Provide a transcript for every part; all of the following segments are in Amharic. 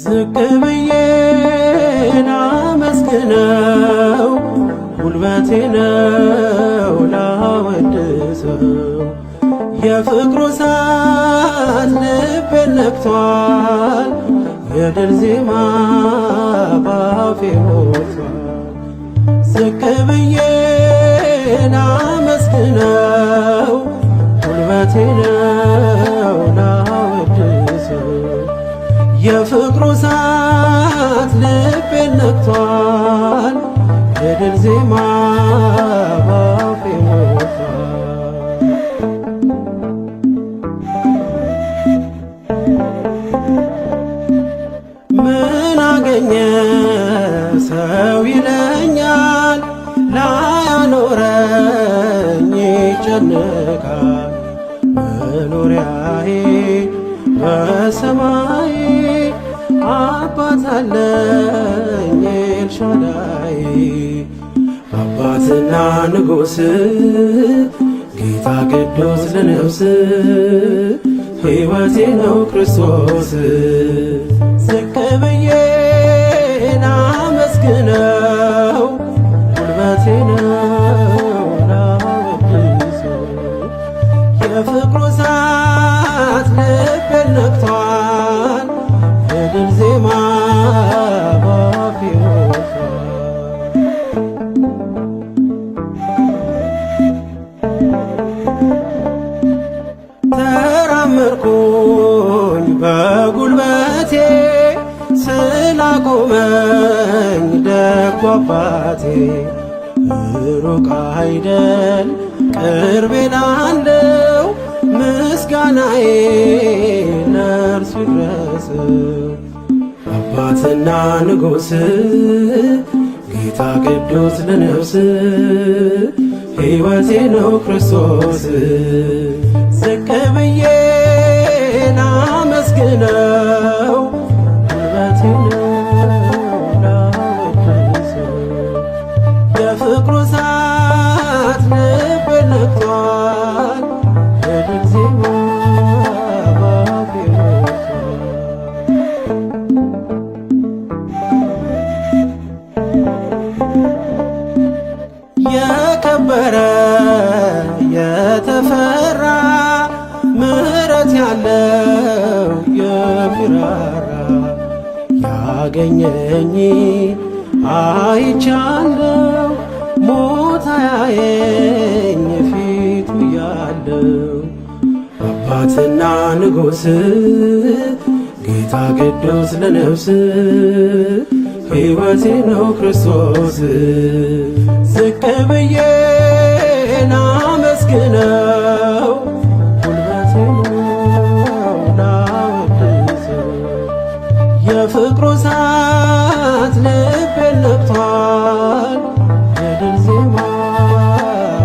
ዝቅ ብዬ ላመስግነው ጉልበቴ ነው ላወድሰው የፍቅሩ እሳት ልቤን ነክቷል የድል ዜማ ባፌ ሞልቷል። ዝቅ ብዬ ላመስግነው ጉልበቴ ነው ላወድሰው የፍቅሩ እሳት ልቤን ነክቷል የድል ዜማ ባፌ ሞልቷል። ምን አገኘ ሰው ይለኛል ላያኖረኝ ይጨነቃል መኖሪያዬ በሰማይ አባት አለኝ ኤልሻዳይ አባትና ንጉሥ ጌታ ቅዱስ ለነፍስ ሕይወቴ ነው ክርስቶስ። ዝቅ ብዬ ላመስግነው ጉልበቴ ነው ላወድሰው የፍቅሩ እሳት ልቤን ነክቷል የድል ዜማ ባፌ ሞልቷል። ተራመድኩኝ በጉልበቴ ስላቆመኝ ደጉ አባቴ ሩቅ አይደል ቅርቤ ላለው ምስጋናዬ ለእርሱ ይድረሰው። አባትና ንጉሥ ጌታ ቅዱስ ለነፍስ ሕይወቴ ነው ክርስቶስ። ዝቅ ብዬ ላመስግነው ጉልበቴ ነው ላወድሰው የፍቅሩ እሳት ልቤን ነክቷል የድል ዜማ ባፌ ሞልቷል። የከበረ የተፈራ ምሕረት ያለው የሚራራ ያገኘኝ አይቻለው ሞት አያየኝ ፊቱ ያለው አባትና ንጉሥ ጌታ ቅዱስ ለነፍስ ሕይወቴ ነው ክርስቶስ። ዝቅ ብዬ ላመስግነው ጉልበቴ ነው ላወድሰው የፍቅሩ እሳት ልቤን ነክቷል የድል ዜማ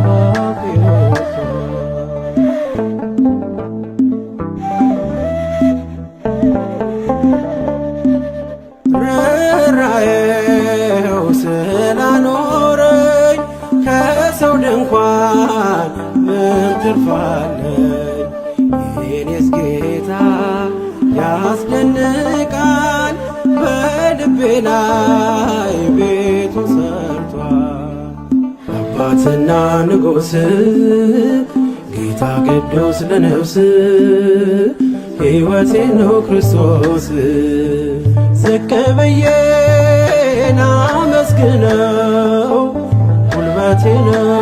ባፌ ሞልቷል። ርኅራኄው ስላኖረኝ ከሰው ድንኳን ምን ትርፋለኝ? የኔስ ጌታ ያስደንቃል በልቤ ላይ ቤቱ ሰርቷል። አባትና ንጉሥ ጌታ ቅዱስ ለነፍስ ሕይወቴ ነው ክርስቶስ። ዝቅ ብዬ ላመስግነው ጉልበቴ ነው